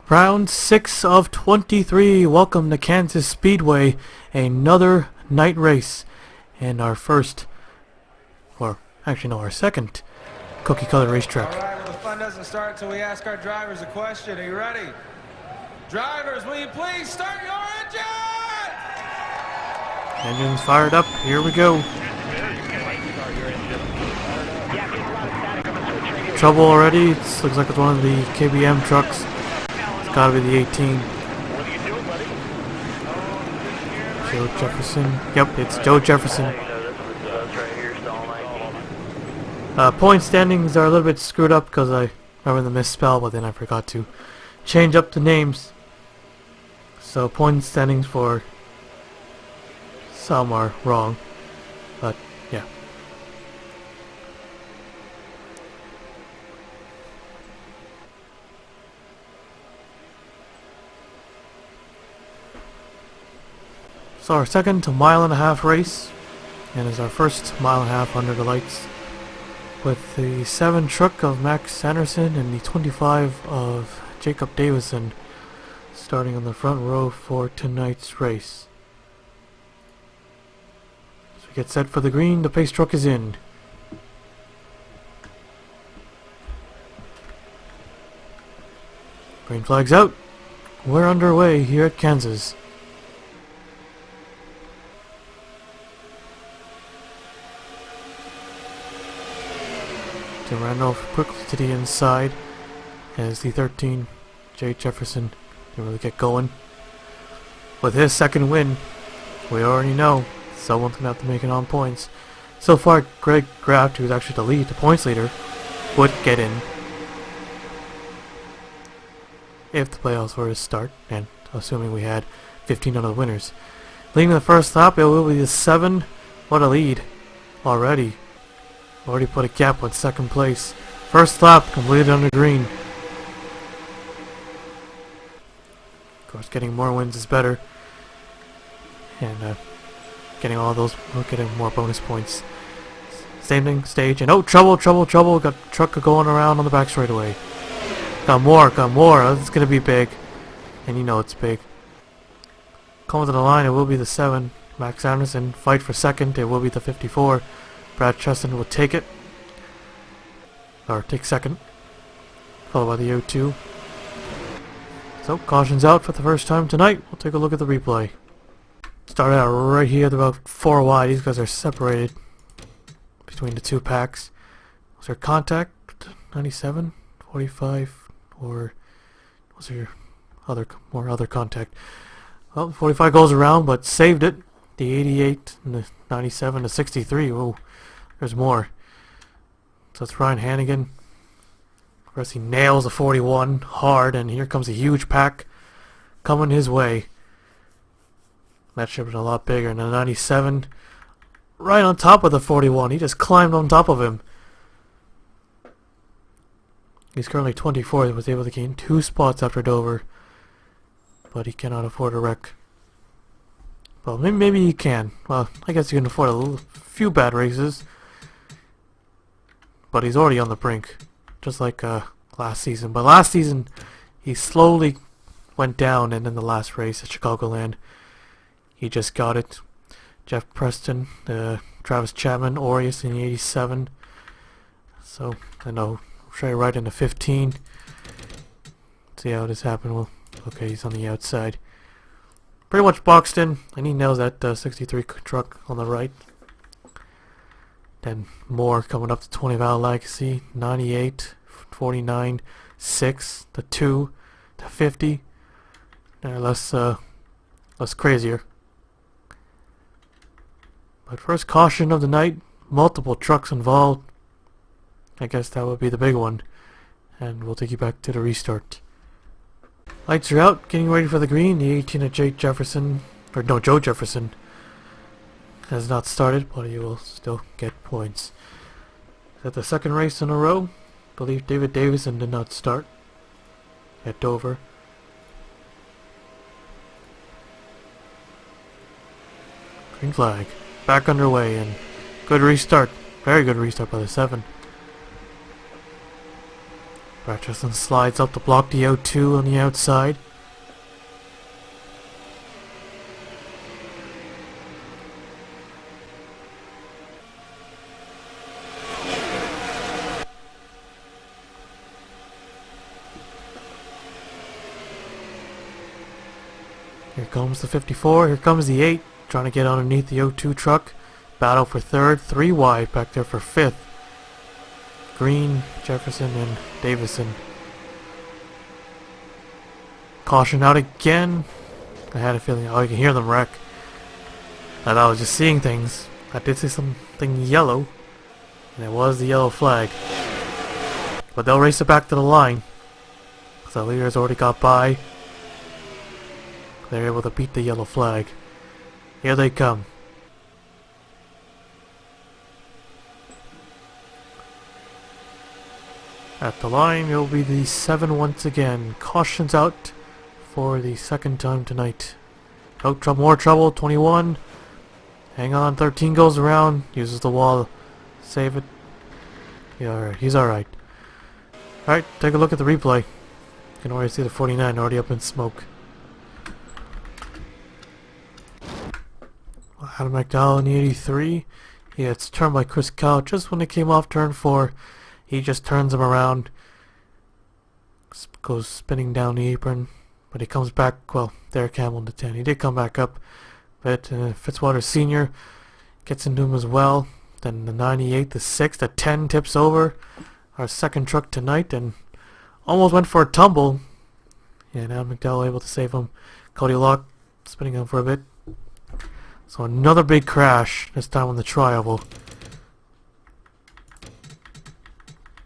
Round 6 of 23. Welcome to Kansas Speedway. Another night race. And our first, or actually no, our second cookie color racetrack. Alright, well the fun doesn't start until we ask our drivers a question. Are you ready? Drivers, will you please start your engine? Engines fired up. Here we go. Trouble already. It looks like it's one of the KBM trucks. It's gotta be the 18. Joe Jefferson. Yep, it's Joe Jefferson. Point standings are a little bit screwed up because I remember the misspell, but then I forgot to change up the names. So point standings for some are wrong, but yeah. So our second mile-and-a-half race, and is our first mile-and-a-half under the lights, with the 7 truck of Max Anderson and the 25 of Jacob Davison starting on the front row for tonight's race. As we get set for the green, the pace truck is in. Green flag's out. We're underway here at Kansas. Tim Randolph quickly to the inside as the 13 Jay Jefferson can really get going. With his second win, we already know someone's going to have to make it on points. So far, Greg Graft, who's actually the points leader, would get in if the playoffs were to start, and assuming we had 15 other winners. Leading the first lap, it will be the 7. What a lead already. Already put a gap with second place. First lap completed under green. Of course, getting more wins is better. And getting all those, we're getting more bonus points. Same thing, stage, and oh, trouble. Got truck going around on the back straightaway. Got more. This is gonna be big. And you know it's big. Coming to the line, it will be the 7. Max Anderson. Fight for second, it will be the 54. Brad Cheston will take it, or take second, followed by the 02. So, caution's out for the first time tonight. We'll take a look at the replay. Started out right here at about 4 wide. These guys are separated between the 2 packs. Was there contact? 97, 45, or was there more other contact? Well, 45 goes around, but saved it. The 88 and the 97 to 63. Whoa. There's more. So it's Ryan Hannigan. First he nails a 41 hard, and here comes a huge pack coming his way. That should have been a lot bigger. And the 97 right on top of the 41. He just climbed on top of him. He's currently 24th. Was able to gain 2 spots after Dover, but he cannot afford a wreck. Well, maybe he can. Well, I guess he can afford a few bad races. But he's already on the brink, just like last season. But last season, he slowly went down, and in the last race at Chicagoland, he just got it. Jeff Preston, Travis Chapman, Aureus in the 87. So, I know, try right into 15. See how this happened. Well, okay, he's on the outside. Pretty much boxed in, and he nails that 63 truck on the right. Then more coming up to 20 Val Legacy, 98, 49, 6, the 2, the 50. They're less crazier. But first caution of the night, multiple trucks involved. I guess that would be the big one. And we'll take you back to the restart. Lights are out, getting ready for the green. The 18 of Joe Jefferson has not started, but he will still get points. Is that the second race in a row? I believe David Davison did not start at Dover. Green flag. Back underway, and good restart. Very good restart by the 7. Bratcheston slides up to block the O2 on the outside. Here comes the 54, here comes the 8, trying to get underneath the O2 truck. Battle for third, 3 wide back there for fifth. Green, Jefferson, and Davison. Caution out again. I had a feeling, oh, you can hear them wreck. I thought I was just seeing things. I did see something yellow, and it was the yellow flag. But they'll race it back to the line, because the leaders already got by. They're able to beat the yellow flag. Here they come. At the line, it will be the 7 once again. Cautions out for the second time tonight. Oh, trouble, more trouble. 21. Hang on. 13 goes around. Uses the wall. Save it. Yeah, alright. He's alright. Alright, take a look at the replay. You can already see the 49 already up in smoke. Adam McDowell in the 83. He gets turned by Chris Cow just when they came off turn 4. He just turns him around. Goes spinning down the apron. But he comes back, well, Derek Hamill in the 10. He did come back up. But Fitzwater Sr. gets into him as well. Then the 98, the 6, the 10 tips over. Our second truck tonight and almost went for a tumble. And Adam McDowell able to save him. Cody Locke spinning him for a bit. So another big crash, this time on the tri-oval.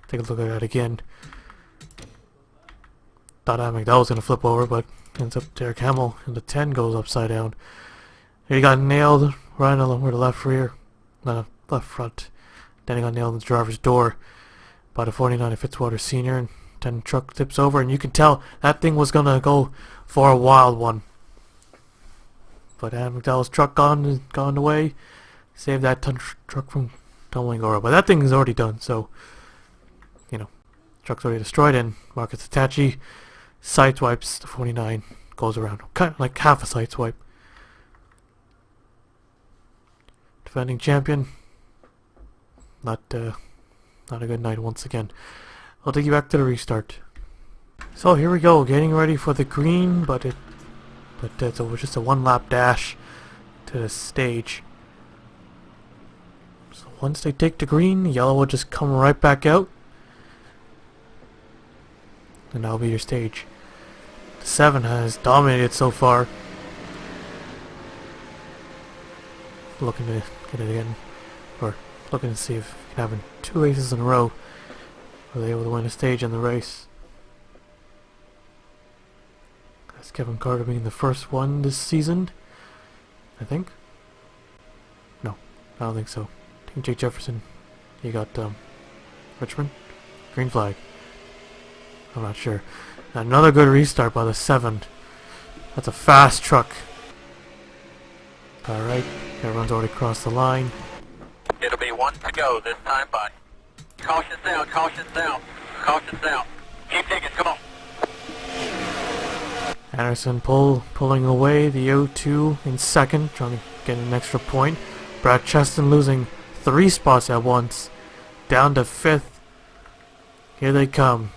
Take a look at that again. Thought Adam McDowell was going to flip over, but ends up Derek Hamill, and the 10 goes upside down. Here he got nailed right over the left rear, no, left front. Then he got nailed in the driver's door by the 49 of Fitzwater Sr. and 10 truck tips over, and you can tell that thing was going to go for a wild one. But Adam McDowell's truck gone away. Saved that truck from tumbling over. But that thing is already done, so, you know, truck's already destroyed. And Marcus Hitachi sideswipes the 49, goes around. Kind of like half a sideswipe. Defending champion. Not a good night once again. I'll take you back to the restart. So here we go, getting ready for the green, but it's just a 1 lap dash to the stage. So once they take the green, yellow will just come right back out. And that'll be your stage. The 7 has dominated so far. Looking to get it again. Or looking to see if we can have 2 races in a row. Are they able to win a stage in the race? That's Kevin Carter being the first one this season, I think. No, I don't think so. I think Jake Jefferson. You got Richmond. Green flag. I'm not sure. Another good restart by the 7. That's a fast truck. Alright, everyone's already crossed the line. It'll be 1 to go this time, bud. Caution's down, caution's down, caution's down. Keep digging, come on. Anderson pulling away the O2 in second, trying to get an extra point. Brad Cheston losing 3 spots at once, down to 5th. Here they come.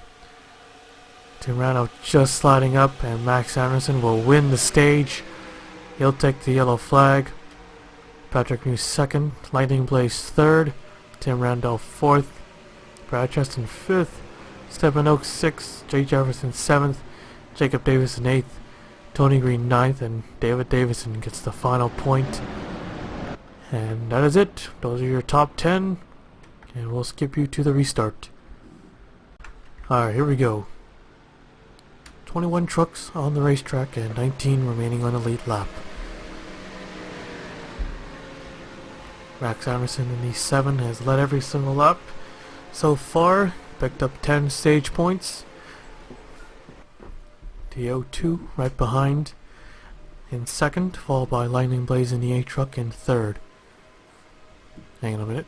Tim Rano just sliding up, and Max Anderson will win the stage. He'll take the yellow flag. Patrick Muse 2nd, Lightning Blaze 3rd, Tim Randolph 4th, Brad Cheston 5th, Stephen Oaks 6th, Jay Jefferson 7th, Jacob Davison 8th, Tony Green 9th, and David Davison gets the final point. And that is it. Those are your top 10, and we'll skip you to the restart. Alright, here we go. 21 trucks on the racetrack and 19 remaining on the lead lap. Max Anderson in the 7 has led every single lap so far, picked up 10 stage points. The O2 right behind in 2nd, followed by Lightning Blaze in the A truck in 3rd. Hang on a minute.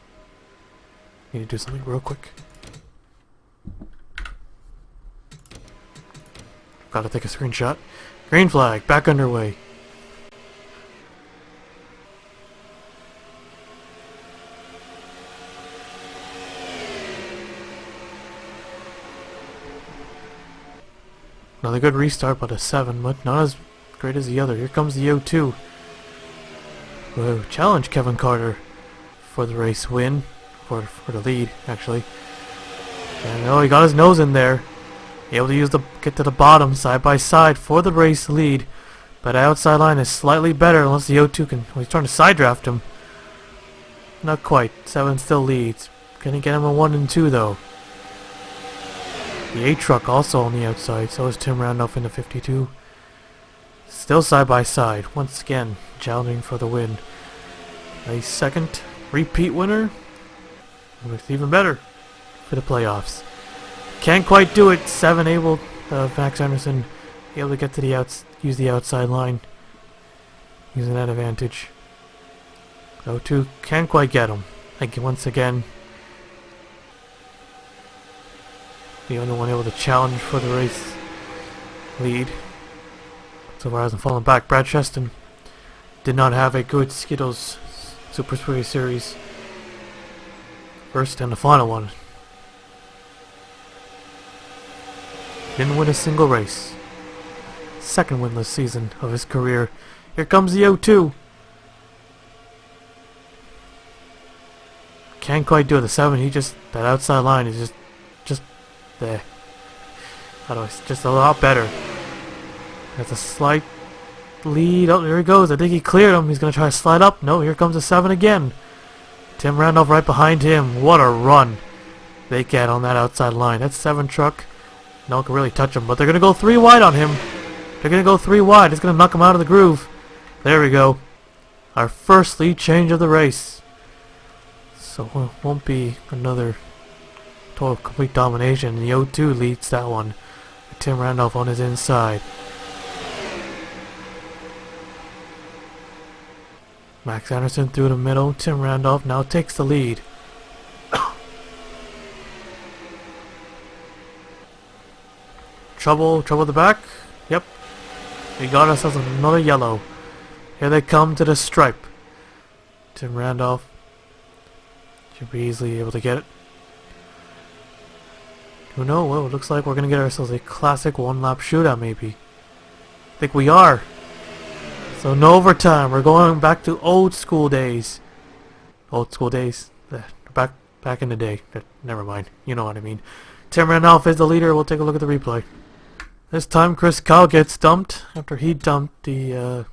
Need to do something real quick. Gotta take a screenshot. Green flag, back underway. Another good restart, but a 7, but not as great as the other. Here comes the O2. Whoa, challenge Kevin Carter for the race win. For the lead, actually. And oh, he got his nose in there. Able to get to the bottom side by side for the race lead. But outside line is slightly better unless the O2 can. Well, he's trying to side draft him. Not quite. 7 still leads. Gonna get him a 1 and 2 though. The A truck also on the outside. So is Tim Randolph in the 52. Still side by side. Once again, challenging for the win. A second repeat winner. Looks even better for the playoffs. Can't quite do it. 7 able, Max Anderson able to get to the use the outside line, using that advantage. O2 can't quite get him. Once again, the only one able to challenge for the race lead. So far hasn't fallen back. Brad Cheston did not have a good Skittles Super Speedway Series. First and the final one. Didn't win a single race. Second winless season of his career. Here comes the O2. Can't quite do it. The 7, that outside line is just there. Just a lot better. Has a slight lead. Oh, there he goes. I think he cleared him. He's going to try to slide up. No, here comes the 7 again. Tim Randolph right behind him. What a run they get on that outside line. That 7 truck, no one can really touch him. But they're going to go 3 wide on him. They're going to go 3 wide. It's going to knock him out of the groove. There we go. Our first lead change of the race. So it won't be another total complete domination. The O2 leads that one. With Tim Randolph on his inside. Max Anderson through the middle. Tim Randolph now takes the lead. Trouble at the back. Yep. We got ourselves another yellow. Here they come to the stripe. Tim Randolph should be easily able to get it. Who knows? Well, it looks like we're going to get ourselves a classic one-lap shootout, maybe. I think we are. So no overtime. We're going back to old school days. Old school days. Back in the day. Never mind. You know what I mean. Tim Randolph is the leader. We'll take a look at the replay. This time Chris Kyle gets dumped after he dumped the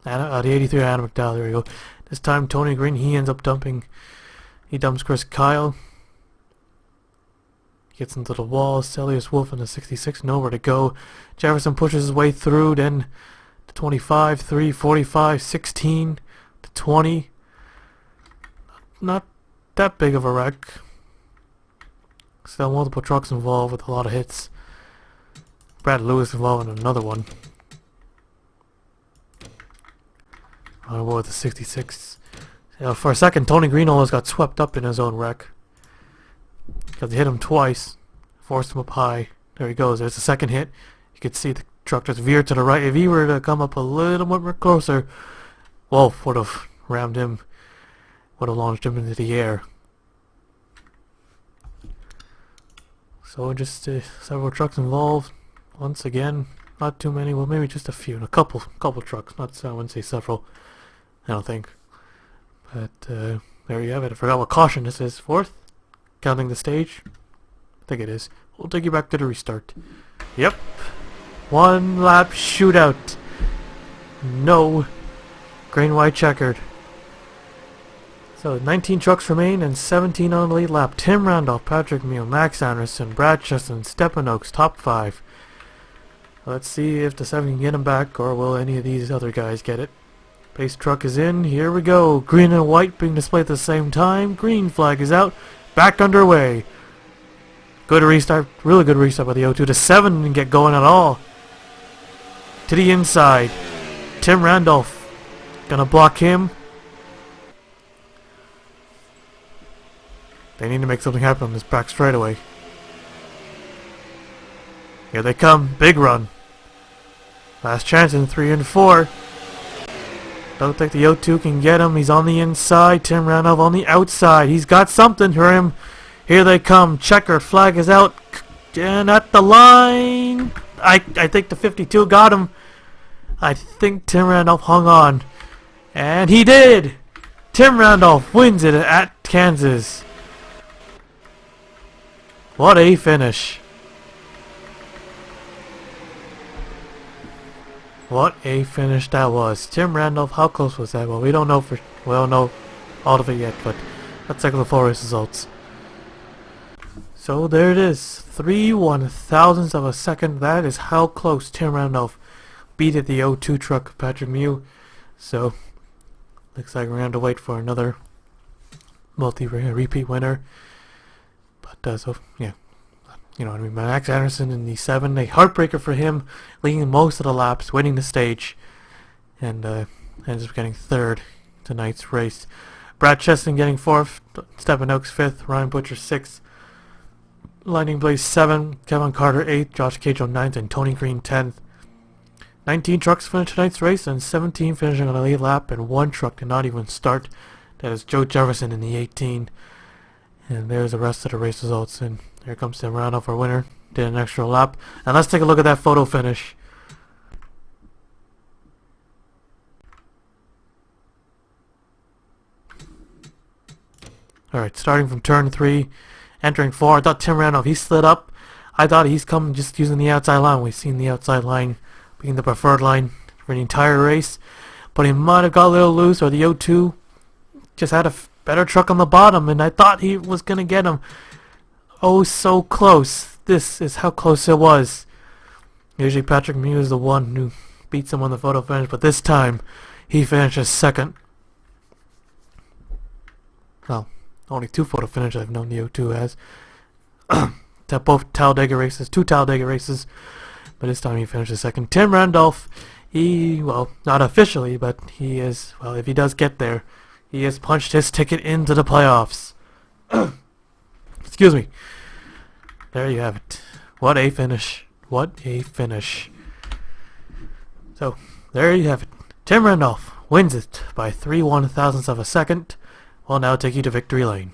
83 Adam McDowell. There we go. This time Tony Green, he ends up dumping. He dumps Chris Kyle. Gets into the wall. Celius Wolf in the 66. Nowhere to go. Jefferson pushes his way through. Then 25, 3, 45, 16 to 20. Not that big of a wreck. Still multiple trucks involved with a lot of hits. Brad Lewis involved in another one. Oh, what with the 66. For a second, Tony Green almost got swept up in his own wreck. Because they hit him twice. Forced him up high. There he goes. There's the second hit. You could see the truck just veered to the right. If he were to come up a little more closer, Wolf would have rammed him. Would have launched him into the air. So just several trucks involved. Once again, not too many. Well, maybe just a few. A couple trucks. Not, I wouldn't say several. I don't think. But there you have it. I forgot what caution this is. 4th? Counting the stage? I think it is. We'll take you back to the restart. Yep. One lap shootout. No. Green, white, checkered. So 19 trucks remain and 17 on the lead lap. Tim Randolph, Patrick Meehl, Max Anderson, Brad Cheston, Stephen Oaks, top 5. Let's see if the 7 can get him back, or will any of these other guys get it. Pace truck is in. Here we go. Green and white being displayed at the same time. Green flag is out. Back underway. Good restart. Really good restart by the O2. The 7 didn't get going at all. To the inside. Tim Randolph. Gonna block him. They need to make something happen on this back straightaway. Here they come. Big run. Last chance in 3 and 4. Don't think the O2 can get him. He's on the inside. Tim Randolph on the outside. He's got something for him. Here they come. Checkered flag is out. And at the line. I think the 52 got him. I think Tim Randolph hung on. And he did! Tim Randolph wins it at Kansas. What a finish. What a finish that was. Tim Randolph, how close was that? Well, we don't know all of it yet, but let's check the full race results. So there it is. 3 1,000ths of a second. That is how close Tim Randolph beat the O2 truck of Patrick Mew. So looks like we're going to have to wait for another repeat winner. But so yeah, you know what I mean. Max Anderson in the 7, a heartbreaker for him, leading most of the laps, winning the stage, and ends up getting 3rd tonight's race. Brad Cheston getting 4th, Stephen Oaks 5th, Ryan Butcher 6th, Lightning Blaze 7th, Kevin Carter 8th, Josh Cajo 9th, and Tony Green 10th. 19 trucks finished tonight's race, and 17 finishing on the lead lap, and 1 truck did not even start. That is Joe Jefferson in the 18. And there's the rest of the race results, and here comes Tim Randolph, our winner. Did an extra lap. And let's take a look at that photo finish. Alright, starting from turn 3, entering 4. I thought Tim Randolph, he slid up. I thought he's coming just using the outside line. We've seen the outside line being the preferred line for the entire race. But he might have got a little loose, or the O2 just had a better truck on the bottom, and I thought he was going to get him. Oh, so close. This is how close it was. Usually Patrick Mew is the one who beats him on the photo finish, but this time he finishes 2nd. Well, only 2 photo finishes I've known the O2 has. Both Talladega races, 2 Talladega races, but this time he finishes 2nd. Tim Randolph, well, not officially, but he is, well, if he does get there, he has punched his ticket into the playoffs. Excuse me. There you have it. What a finish. What a finish. So, there you have it. Tim Randolph wins it by 3 1,000ths of a second. We'll now take you to victory lane.